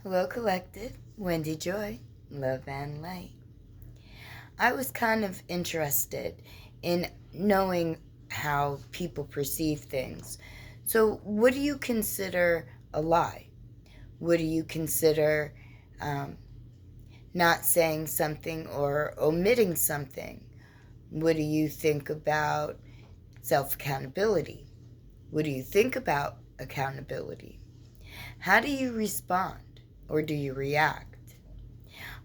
Hello, Collective. Wendy Joy, love and light. I was kind of interested in knowing how people perceive things. So, what do you consider a lie? What do you consider not saying something or omitting something? What do you think about self accountability? What do you think about accountability? How do you respond or do you react?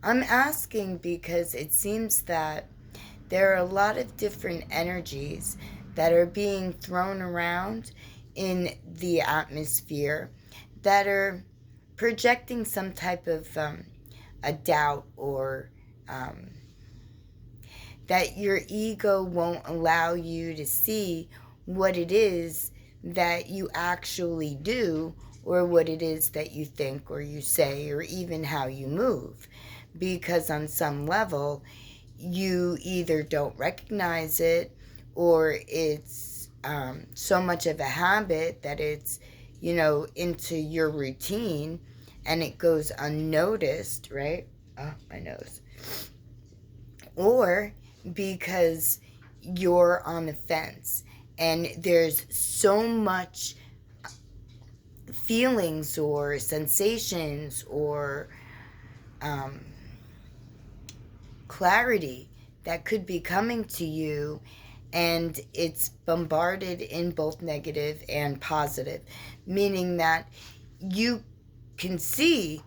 I'm asking because it seems that there are a lot of different energies that are being thrown around in the atmosphere that are projecting some type of a doubt or that your ego won't allow you to see what it is that you actually do or what it is that you think or you say or even how you move. Because on some level, you either don't recognize it or it's so much of a habit that it's, into your routine and it goes unnoticed, right? Oh, my nose. Or because you're on the fence and there's so much feelings or sensations or clarity that could be coming to you, and it's bombarded in both negative and positive, meaning that you can see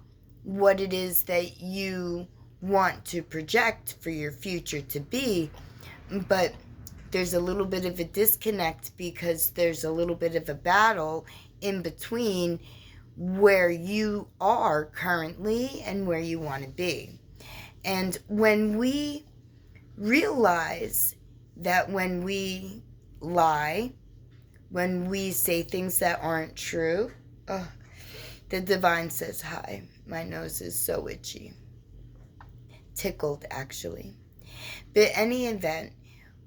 what it is that you want to project for your future to be, but there's a little bit of a disconnect because there's a little bit of a battle in between where you are currently and where you want to be. And when we realize that when we lie, when we say things that aren't true, the divine says hi. My nose is so itchy. Tickled, actually. But any event,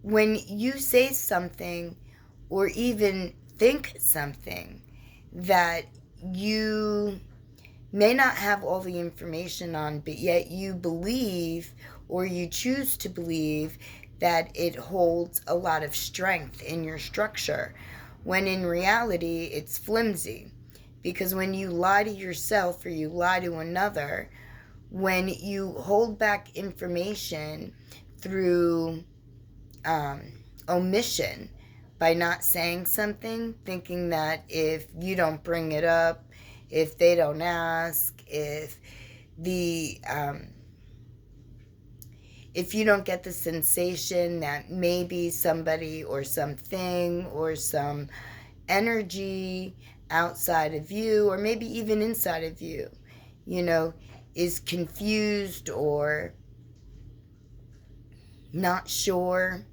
when you say something or even think something that you may not have all the information on, but yet you believe or you choose to believe that it holds a lot of strength in your structure, when in reality it's flimsy. Because when you lie to yourself or you lie to another, when you hold back information through omission, by not saying something, thinking that if you don't bring it up, if they don't ask, if you don't get the sensation that maybe somebody or something or some energy outside of you or maybe even inside of you, is confused or not sure,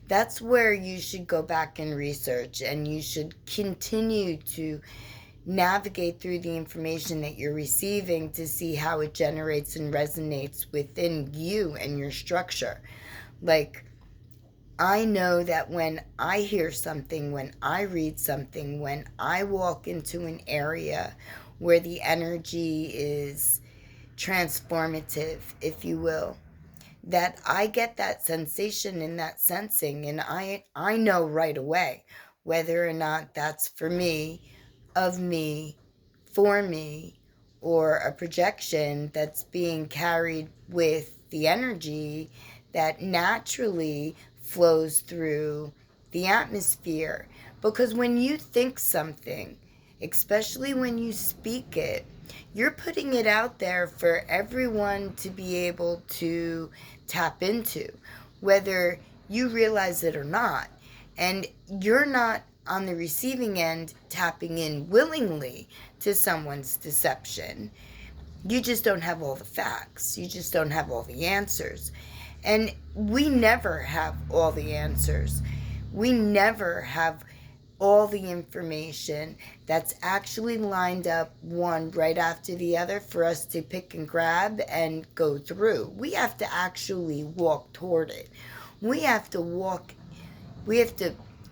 that's where you should go back and research, and you should continue to navigate through the information that you're receiving to see how it generates and resonates within you and your structure. Like, I know that when I hear something, when I read something, when I walk into an area where the energy is transformative, if you will, that I get that sensation and that sensing, and I know right away whether or not that's for me, of me, for me, or a projection that's being carried with the energy that naturally flows through the atmosphere. Because when you think something, especially when you speak it, you're putting it out there for everyone to be able to tap into, whether you realize it or not. And you're not on the receiving end tapping in willingly to someone's deception. You just don't have all the facts. You just don't have all the answers. And we never have all the answers. We never have all the information that's actually lined up one right after the other for us to pick and grab and go through. We have to actually walk toward it. We have to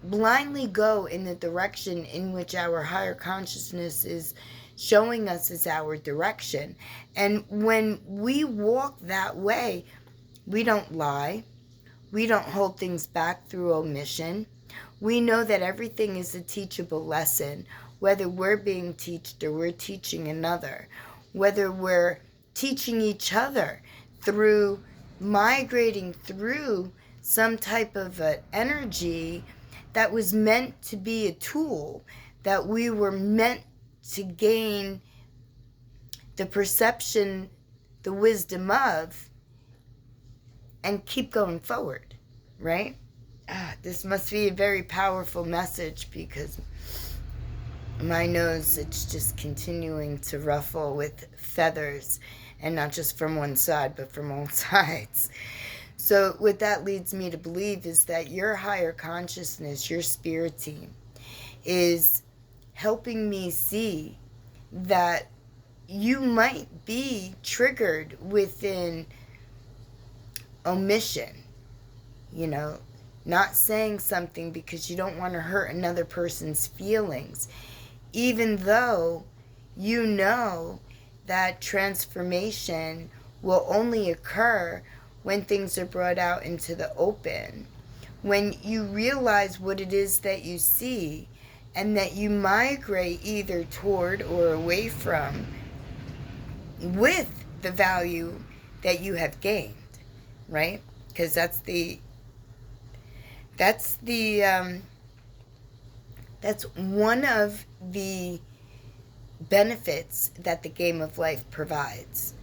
blindly go in the direction in which our higher consciousness is showing us as our direction. And when we walk that way, we don't lie. We don't hold things back through omission. We know that everything is a teachable lesson, whether we're being taught or we're teaching another, whether we're teaching each other through migrating through some type of an energy that was meant to be a tool, that we were meant to gain the perception, the wisdom of, and keep going forward, right? This must be a very powerful message, because my nose, it's just continuing to ruffle with feathers, and not just from one side, but from all sides. So what that leads me to believe is that your higher consciousness, your spirit team, is helping me see that you might be triggered within omission, not saying something because you don't want to hurt another person's feelings, even though you know that transformation will only occur when things are brought out into the open, when you realize what it is that you see, and that you migrate either toward or away from with the value that you have gained, right? Because that's one of the benefits that the game of life provides.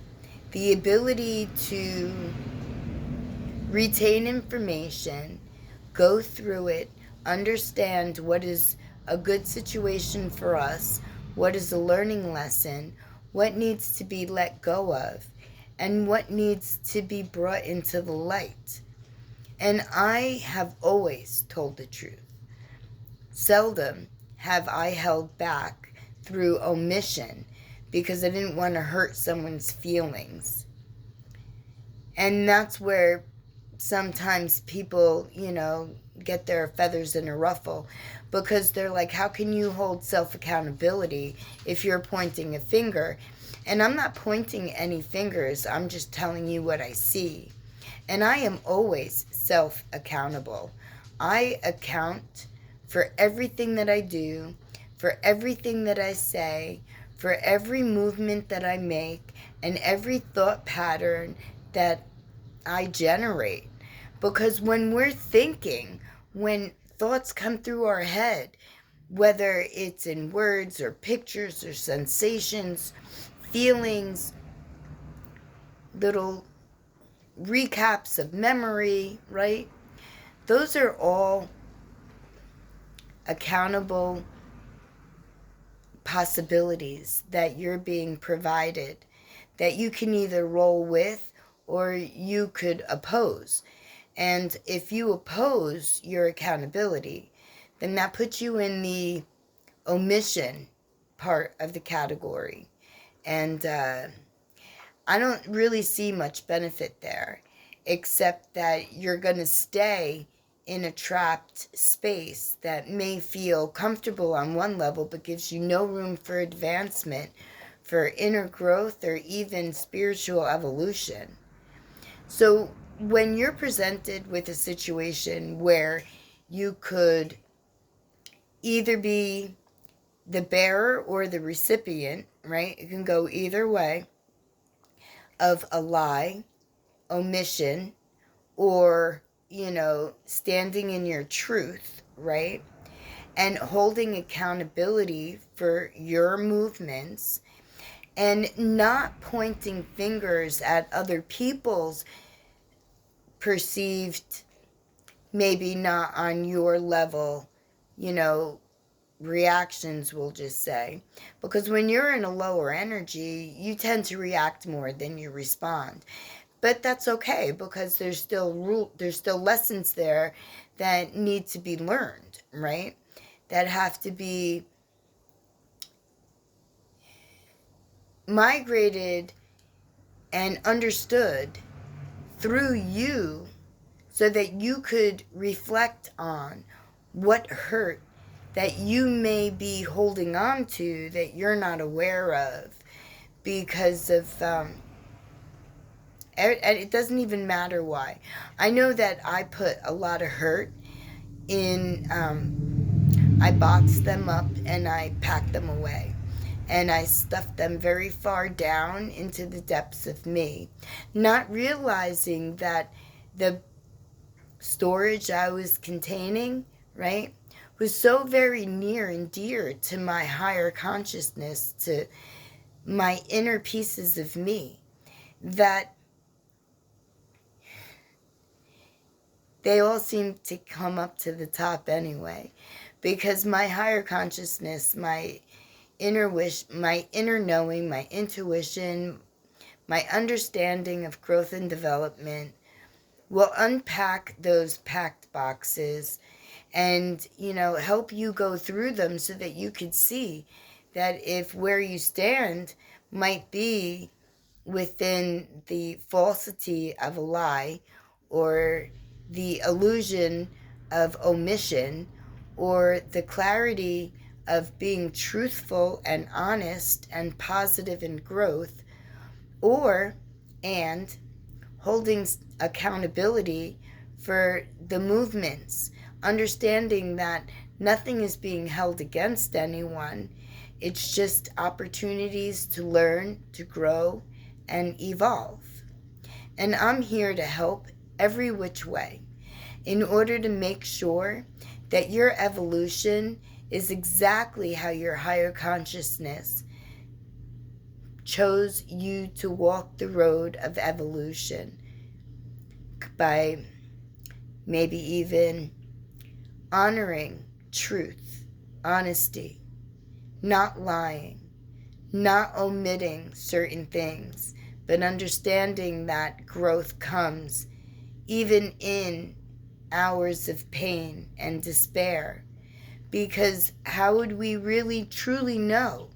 The ability to retain information, go through it, understand what is a good situation for us, what is a learning lesson, what needs to be let go of, and what needs to be brought into the light. And I have always told the truth. Seldom have I held back through omission because I didn't want to hurt someone's feelings. And that's where sometimes people, get their feathers in a ruffle, because they're like, how can you hold self-accountability if you're pointing a finger? And I'm not pointing any fingers. I'm just telling you what I see. And I am always self-accountable. I account for everything that I do, for everything that I say, for every movement that I make, and every thought pattern that I generate. Because when we're thinking, when thoughts come through our head, whether it's in words or pictures or sensations, feelings, little recaps of memory, right? Those are all accountable possibilities that you're being provided, that you can either roll with or you could oppose. And if you oppose your accountability, then that puts you in the omission part of the category. And I don't really see much benefit there, except that you're going to stay in a trapped space that may feel comfortable on one level, but gives you no room for advancement, for inner growth, or even spiritual evolution. So when you're presented with a situation where you could either be the bearer or the recipient, right? It can go either way, of a lie, omission, or, standing in your truth, right? And holding accountability for your movements, and not pointing fingers at other people's perceived, maybe not on your level, reactions, we'll just say. Because when you're in a lower energy, you tend to react more than you respond. But that's okay, because there's still lessons there that need to be learned, right? That have to be migrated and understood through you, so that you could reflect on what hurt that you may be holding on to that you're not aware of because of, it doesn't even matter why. I know that I put a lot of hurt in, I boxed them up and I packed them away. And I stuffed them very far down into the depths of me, not realizing that the storage I was containing, right, was so very near and dear to my higher consciousness, to my inner pieces of me, that they all seem to come up to the top anyway. Because my higher consciousness, my inner wish, my inner knowing, my intuition, my understanding of growth and development will unpack those packed boxes and, help you go through them so that you could see that if where you stand might be within the falsity of a lie or the illusion of omission or the clarity of being truthful and honest and positive in growth, and holding accountability for the movements, understanding that nothing is being held against anyone. It's just opportunities to learn, to grow, and evolve. And I'm here to help every which way in order to make sure that your evolution is exactly how your higher consciousness chose you to walk the road of evolution, by maybe even honoring truth, honesty, not lying, not omitting certain things, but understanding that growth comes even in hours of pain and despair. Because how would we really truly know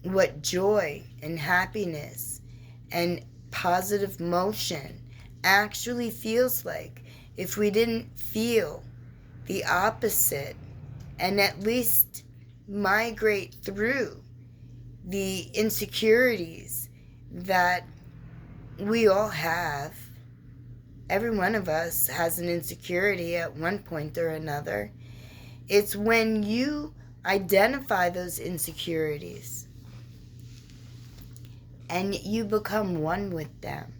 what joy and happiness and positive motion actually feels like if we didn't feel the opposite and at least migrate through the insecurities that we all have? Every one of us has an insecurity at one point or another. It's when you identify those insecurities and you become one with them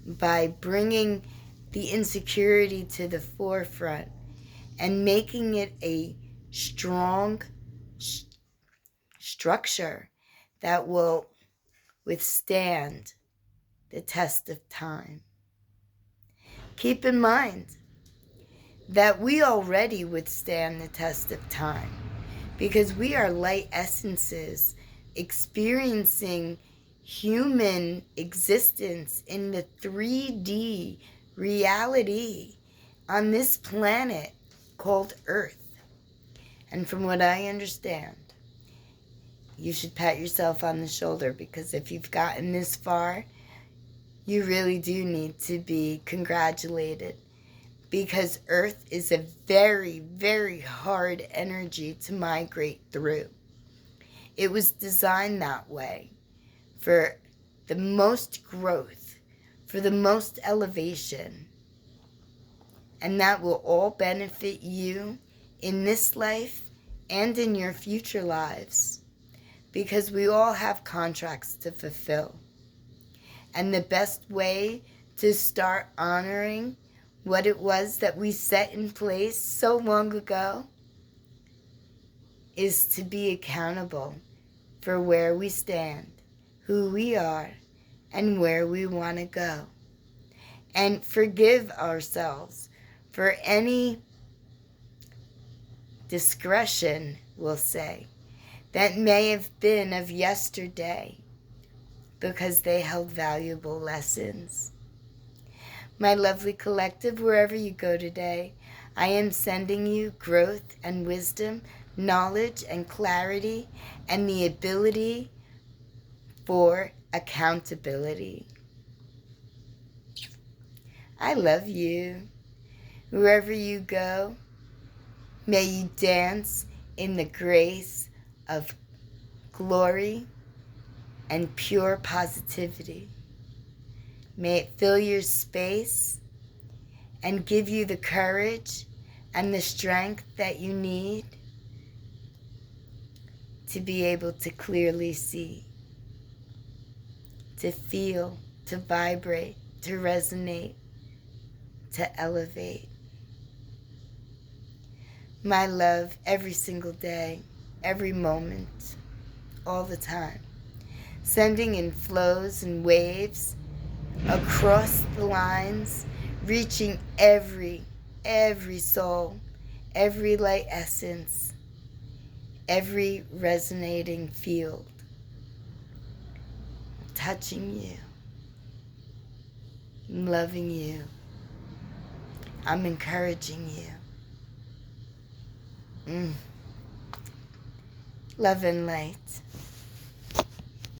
by bringing the insecurity to the forefront and making it a strong structure that will withstand the test of time. Keep in mind that we already withstand the test of time because we are light essences experiencing human existence in the 3D reality on this planet called Earth. And from what I understand, you should pat yourself on the shoulder, because if you've gotten this far, you really do need to be congratulated, because Earth is a very, very hard energy to migrate through. It was designed that way for the most growth, for the most elevation. And that will all benefit you in this life and in your future lives, because we all have contracts to fulfill. And the best way to start honoring what it was that we set in place so long ago is to be accountable for where we stand, who we are, and where we want to go. And forgive ourselves for any discretion, we'll say, that may have been of yesterday, because they held valuable lessons. My lovely collective, wherever you go today, I am sending you growth and wisdom, knowledge and clarity, and the ability for accountability. I love you. Wherever you go, May you dance in the grace of glory and pure positivity. May it fill your space and give you the courage and the strength that you need to be able to clearly see, to feel, to vibrate, to resonate, to elevate. My love every single day, every moment, all the time. Sending in flows and waves across the lines, reaching every soul, every light essence, every resonating field. Touching you, I'm loving you, I'm encouraging you. Love and light.